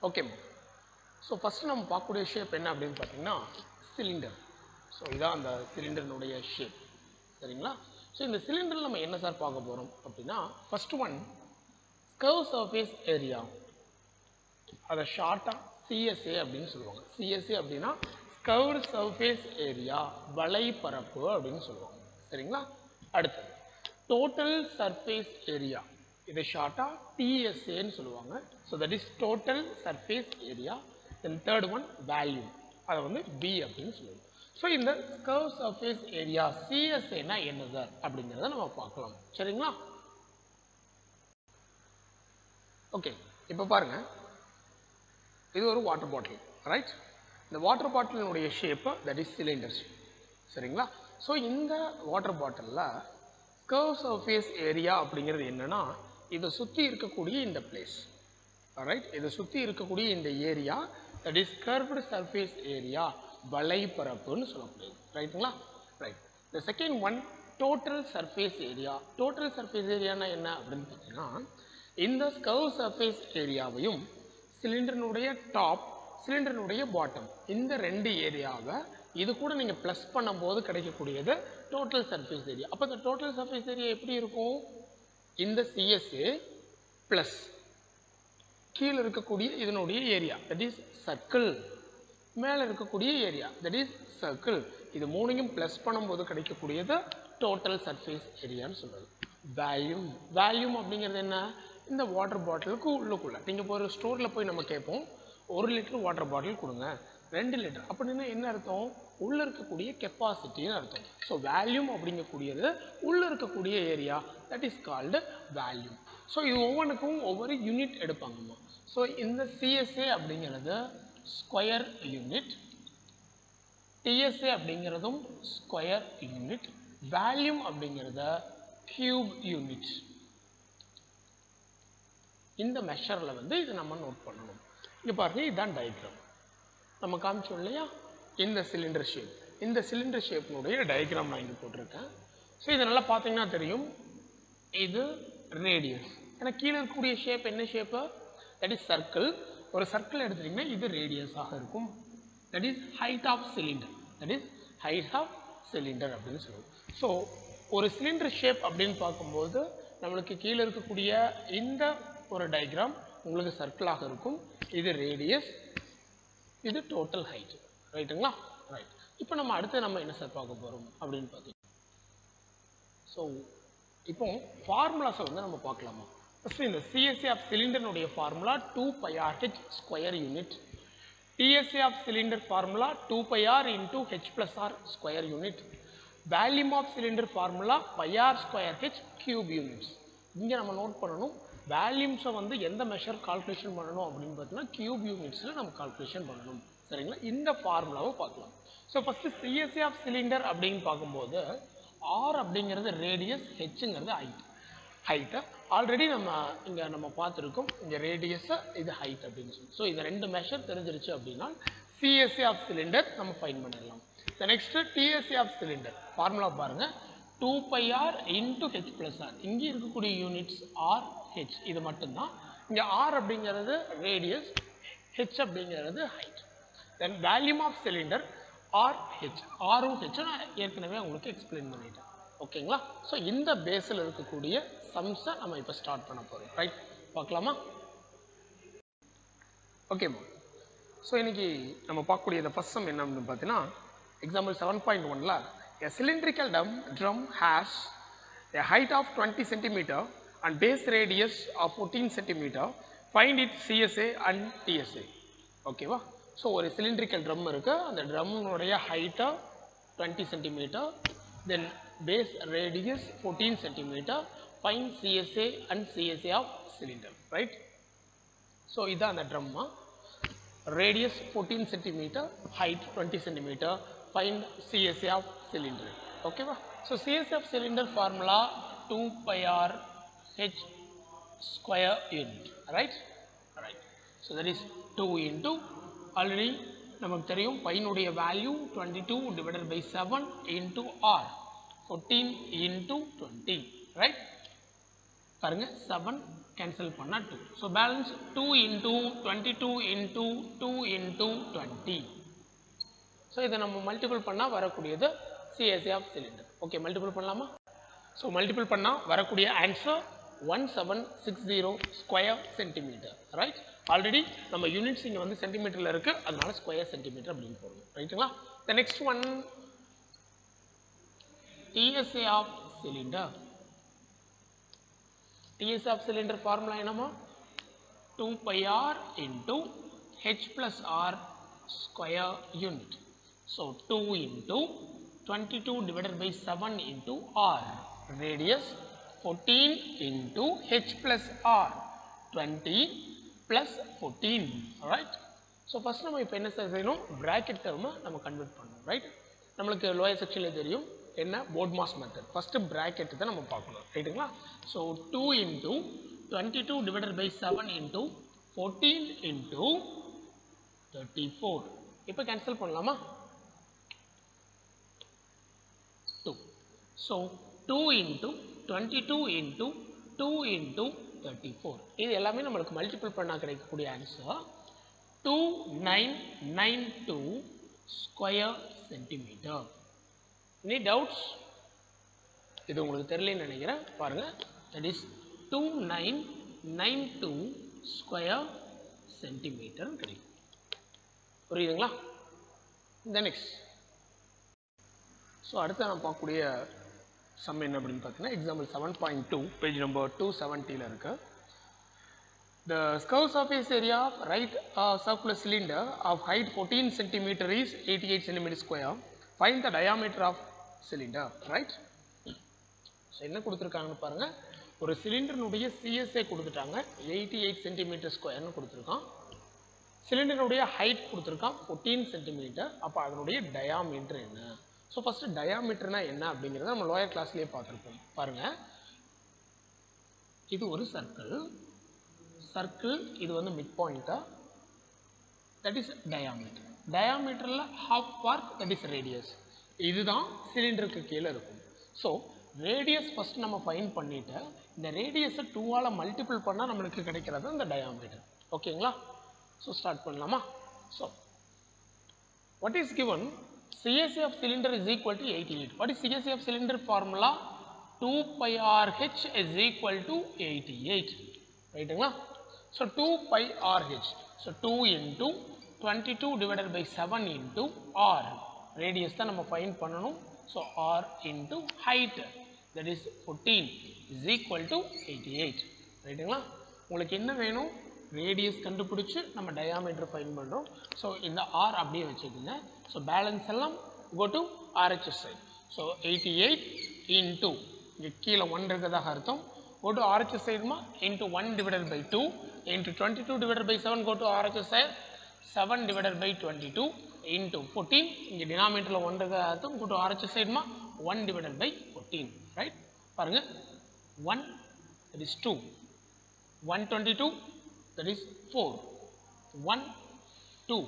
Okay. So first நம்ம பார்க்கக்கூடிய shape என்ன அப்படின்னு பார்த்தீங்கன்னா சிலிண்டர். ஸோ இதான் அந்த சிலிண்டரினுடைய ஷேப். சரிங்களா? ஸோ இந்த சிலிண்டரில் நம்ம என்ன சார் பார்க்க போகிறோம் அப்படின்னா, first one curve surface area. அதை ஷார்ட்டாக சிஎஸ்ஏ அப்படின்னு சொல்லுவாங்க. சிஎஸ்ஏ அப்படின்னா கர்வ்டு சர்ஃபேஸ் ஏரியா, வலைப்பரப்பு அப்படின்னு சொல்லுவாங்க. சரிங்களா? அடுத்தது டோட்டல் சர்ஃபேஸ் ஏரியா, இதை ஷார்ட்டாக டிஎஸ்ஏன்னு சொல்லுவாங்க. So that is total surface area. Then third one volume, அதை வந்து பி அப்படின்னு சொல்லுவோம். ஸோ இந்த கர்வ் சர்ஃபேஸ் ஏரியா சிஎஸ்ஏனா என்ன சார் அப்படிங்கிறத நம்ம பார்க்கலாம். சரிங்களா? ஓகே, இப்போ பாருங்க, இது ஒரு வாட்டர் பாட்டில், ரைட்? இந்த வாட்டர் பாட்டிலினுடைய shape that is cylinder shape. சரிங்களா? ஸோ இந்த வாட்டர் பாட்டிலில் கர்வ் சர்ஃபேஸ் ஏரியா அப்படிங்கிறது என்னன்னா, இதை சுற்றி இருக்கக்கூடிய இந்த பிளேஸ், ரைட்? இதை சுற்றி இருக்கக்கூடிய இந்த area that is curved surface area, வலைப்பரப்புன்னு சொல்லக்கூடியது. ரைட்டுங்களா? Right. The second one total surface area. Total surface ஏரியானா என்ன அப்படின்னு பார்த்தீங்கன்னா, இந்த கர்வ் சர்ஃபேஸ் ஏரியாவையும் சிலிண்டரினுடைய டாப், சிலிண்டரினுடைய பாட்டம், இந்த ரெண்டு ஏரியாவை இது கூட நீங்கள் ப்ளஸ் பண்ணும்போது கிடைக்கக்கூடியது டோட்டல் சர்ஃபேஸ் ஏரியா. அப்போ இந்த டோட்டல் சர்ஃபேஸ் ஏரியா எப்படி இருக்கும்? இந்த சிஎஸ்ஏ ப்ளஸ் கீழே இருக்கக்கூடிய இதனுடைய ஏரியா தட் இஸ் சர்க்கிள், மேலே இருக்கக்கூடிய ஏரியா தட் இஸ் சர்க்கிள், இது மூணையும் ப்ளஸ் பண்ணும்போது கிடைக்கக்கூடியது டோட்டல் சர்ஃபேஸ் ஏரியான்னு சொல்கிறது. வேல்யூம், வேல்யூம் அப்படிங்கிறது என்ன? இந்த வாட்டர் பாட்டிலுக்கு உள்ளுக்குள்ள நீங்கள் இப்போ ஒரு ஸ்டோரில் போய் நம்ம கேட்போம், 1 லிட்டர் வாட்டர் பாட்டில் கொடுங்க, 2 லிட்டர் அப்படின்னா என்ன அர்த்தம்? உள்ளே இருக்கக்கூடிய கெப்பாசிட்டின்னு அர்த்தம். ஸோ வேல்யூம் அப்படிங்கக்கூடியது உள்ளே இருக்கக்கூடிய area that is called volume. So இது ஒவ்வொன்றுக்கும் ஒவ்வொரு யூனிட் எடுப்பாங்கம்மா. ஸோ இந்த சிஎஸ்ஏ அப்படிங்கிறது ஸ்கொயர் யூனிட், டிஎஸ்ஏ அப்படிங்கிறதும் ஸ்கொயர் யூனிட், வேல்யூம் அப்படிங்கிறத கியூப் யூனிட். இந்த மெஷரில் வந்து இது நம்ம நோட் பண்ணணும். இங்கே பாருங்க, இதுதான் டயக்ராம் நம்ம காமிச்சோம் இல்லையா? இந்த சிலிண்டர் ஷேப், இந்த சிலிண்டர் ஷேப்னுடைய டயக்ராம் நான் இங்கே போட்டிருக்கேன். ஸோ இதை நல்லா பார்த்தீங்கன்னா தெரியும், இது ரேடியஸ். ஏன்னா கீழே இருக்கக்கூடிய ஷேப் என்ன ஷேப்பு? That is circle. ஒரு சர்க்கிள் எடுத்துட்டிங்கன்னா இது ரேடியஸாக இருக்கும். That is height of cylinder, that is height of cylinder அப்படின்னு சொல்லுவோம். ஸோ ஒரு சிலிண்டர் ஷேப் அப்படின்னு பார்க்கும்போது நம்மளுக்கு கீழே இருக்கக்கூடிய இந்த ஒரு டயக்ராம் உங்களுக்கு சர்க்கிளாக இருக்கும். இது ரேடியஸ், இது டோட்டல் ஹைட். ரைட்டுங்களா? ரைட். இப்போ நம்ம அடுத்து நம்ம என்ன சார் பார்க்க போகிறோம் அப்படின்னு பார்த்தீங்கன்னா, ஸோ இப்போ ஃபார்முலாஸை வந்து நம்ம பார்க்கலாமா? ஃபஸ்ட்டு இந்த சிஎஸ்ஏ ஆஃப் சிலிண்டர்னுடைய formula 2πRh square unit, TSA of cylinder formula 2πr into h plus R square unit, volume of cylinder formula πr square h cube units. இங்கே நம்ம நோட் பண்ணணும், வேல்யூம்ஸை வந்து எந்த மெஷர் கால்குலேஷன் பண்ணணும் அப்படின்னு பார்த்தீங்கன்னா கியூப் யூனிட்ஸில் நம்ம கால்குலேஷன் பண்ணணும். சரிங்களா? இந்த ஃபார்முலாவை பார்க்கலாம். So first CSA of cylinder அப்படின்னு பார்க்கும்போது ஆர் அப்படிங்கிறது ரேடியஸ், ஹெச்ங்கிறது ஹைட்டு. ஆல்ரெடி நம்ம பார்த்துருக்கோம், இங்கே ரேடியஸை இது ஹைட் அப்படின்னு சொல்லி. ஸோ இந்த ரெண்டு மெஷர் தெரிஞ்சிருச்சு அப்படின்னா சிஎஸ்ஏ ஆஃப் சிலிண்டர் நம்ம ஃபைன் பண்ணிடலாம். Next TSA of cylinder formula பாருங்கள், 2πr into h plus R. இங்கே இருக்கக்கூடிய யூனிட்ஸ் ஆர், ஹெச், இது மட்டும்தான். இங்கே ஆர் அப்படிங்கிறது ரேடியஸ், ஹெச் அப்படிங்கிறது height. Then volume of cylinder R H, ஆரும் ஹெச்சும் நான் ஏற்கனவே உங்களுக்கு எக்ஸ்பிளைன் பண்ணிட்டேன். ஓகேங்களா? ஸோ இந்த பேஸில் இருக்கக்கூடிய சம்ஸை நம்ம இப்போ ஸ்டார்ட் பண்ண போகிறோம். ரைட், பார்க்கலாமா? ஓகேம்மா. ஸோ இன்னைக்கு நம்ம பார்க்கக்கூடிய இந்த ஃபர்ஸ்ட் சம் என்ன அப்படின்னு பார்த்தீங்கன்னா, example 7.1ல a cylindrical drum has a height of 20 cm and base radius of 14 cm. Find its CSA and TSA. ஓகேவா? ஸோ ஒரு சிலிண்ட்ரிக்கல் ட்ரம் இருக்குது, அந்த ட்ரம்னுடைய ஹைட்டை 20 cm, then base radius 14 cm. Find CSA and CSA of cylinder. Right? So இதுதான் அந்த ட்ரம்மா. Radius 14 cm, height 20 cm. Find CSA of cylinder. Okay, so CSA of cylinder formula 2πr h square unit. Right? Right. So that is 2 into already namak theriyum pi nuடைய value 22 divided by 7 into r 14 into 20. Right? பாருங்க 7 cancel பண்ணா 2. So balance 2 into 22 into 2 into 20. So இதை நம்ம multiple பண்ணால் வரக்கூடியது CSA of cylinder. Okay, multiple பண்ணலாமா? So multiple பண்ணால் வரக்கூடிய answer 1760 square centimetre. Right, already நம்ம யூனிட்ஸ் இங்கே வந்து சென்டிமீட்டரில் இருக்குது, அதனால ஸ்கொயர் சென்டிமீட்டர் அப்படின்னு போடணும். ரைட்டுங்களா? The next one TSA of cylinder. TSA of cylinder formula என்னமா? 2 pi r into h plus r square unit. So 2 into 22 divided by 7 into r. Radius 14 into h plus r. 20 plus 14. Alright. So first நம்ம இப்போ என்ன செய்யணும்? Bracket term நம்ம convert பண்ணணும். Right. நம்மளுக்கு lower sectionல தெரியும் என்ன BODMAS method. First bracket தான் நம்ம பார்க்கணும். ரைட்டுங்களா? So 2 into 22 divided by 7 into 14 into 34. இப்போ கேன்சல் பண்ணலாமா? 2. So 2 into 22 into 2 into 34. இது எல்லாமே நம்மளுக்கு மல்டிபிள் பண்ணா கிடைக்கக்கூடிய answer 2992 square centimetre. Any doubts? இது உங்களுக்கு தெரியலன்னு நினைக்கிறேன். பாருங்க, that is 2992 ஸ்கொயர் சென்டிமீட்டர் கிடைக்கும். புரியுதுங்களா? இந்த நெக்ஸ்ட் ஸோ அடுத்து நான் பார்க்கக்கூடிய சம் என்ன அப்படின்னு பார்த்தீங்கன்னா எக்ஸாம்பிள் 7.2 பேஜ் நம்பர் 270 இருக்கு. The curve surface area of right circular cylinder of height 14 cm is 88 cm square. Find the diameter of cylinder. Right? So என்ன கொடுத்திருக்காங்கன்னு பாருங்க. ஒரு சிலிண்டருடைய CSA கொடுத்துட்டாங்க 88 cm ஸ்கொயர்னு கொடுத்திருக்கான். சிலிண்டருடைய ஹைட் கொடுத்திருக்கான் 14 cm. அப்ப அதனுடைய டயாமீட்டர் என்ன? ஸோ ஃபர்ஸ்ட் டயாமீட்டர்னா என்ன அப்படிங்கிறத நம்ம லோயர் கிளாஸ்லேயே பார்த்துருப்போம். பாருங்க, இது ஒரு சர்க்கிள், இது வந்து மிட் பாயிண்டா, தட் இஸ் டயாமீட்டர். டயாமீட்டர்ல half part, that is radius. இதுதான் சிலிண்டருக்கு கீழே இருக்கும். ஸோ ரேடியஸ் ஃபர்ஸ்ட் நம்ம ஃபைண்ட் பண்ணிட்டு இந்த ரேடியஸை 2ஆல மல்டிபிள் பண்ணால் நம்மளுக்கு கிடைக்கிறது இந்த டயாமீட்டர். ஓகேங்களா? ஸோ ஸ்டார்ட் பண்ணலாமா? So what is given? CSA of cylinder is equal to 88. What is CSA of cylinder formula? 2 pi RH is equal to 88. ரைட்டுங்களா? So 2 pi RH. So 2 into 22 divided by 7 into R. Radius தான் நம்ம find பண்ணணும். So R into height, that is 14 is equal to 88. ரைட்டுங்களா? உங்களுக்கு என்ன வேணும்? Radius கண்டுபிடிச்சு நம்ம டயாமீட்டர் ஃபைண்ட் பண்ணுறோம். ஸோ இந்த ஆர் அப்படியே வச்சுக்கோங்க. ஸோ பேலன்ஸ் எல்லாம் go to RHS side. So 88 into இங்கே கீழே 1 இருக்கிறதாக அர்த்தம். கோ டு RHS சைடுமா into 1 divided by 2 into 22 divided by 7 go to RHS side 7 divided by 22 into 14. இங்கே டினாமினேட்டரில் 1 இருக்கிறதாக அர்த்தம். கோ டு RHS சைடுமா 1 டிவைடட் பை 14. ரைட்? பாருங்க, 1 that is 2, 122 that is 4, 1, 2.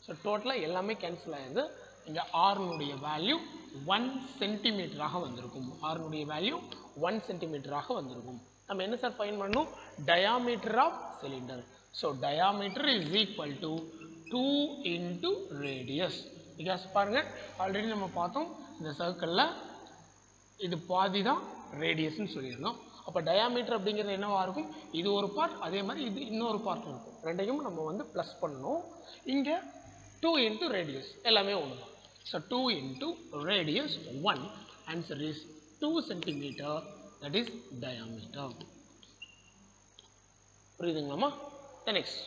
So total எல்லாமே கேன்சல் ஆயிருது. இங்க R னுடைய வேல்யூ 1 சென்டிமீட்டராக வந்திருக்கும். R னுடைய வேல்யூ 1 சென்டிமீட்டராக வந்திருக்கும். நம்ம என்ன சார் ஃபைண்ட் பண்ணணும்? Diameter of cylinder. So diameter is equal to 2 into radius. Because பாருங்க, ஆல்ரெடி நம்ம பார்த்தோம் இந்த சர்க்கிளில் இது பாதி தான் ரேடியஸ்ன்னு சொல்லியிருந்தோம். அப்போ டயாமீட்டர் அப்படிங்கிறது என்னவா இருக்கும்? இது ஒரு பார்ட், அதே மாதிரி இது இன்னொரு பார்ட் இருக்கும். ரெண்டையும் நம்ம வந்து ப்ளஸ் பண்ணணும். இங்கே 2 இன்டூ ரேடியஸ் எல்லாமே ஒன்று தான். So 2 into radius 1. Answer is 2 centimetre, that is diameter. புரியுதுங்களாமா? நெக்ஸ்ட்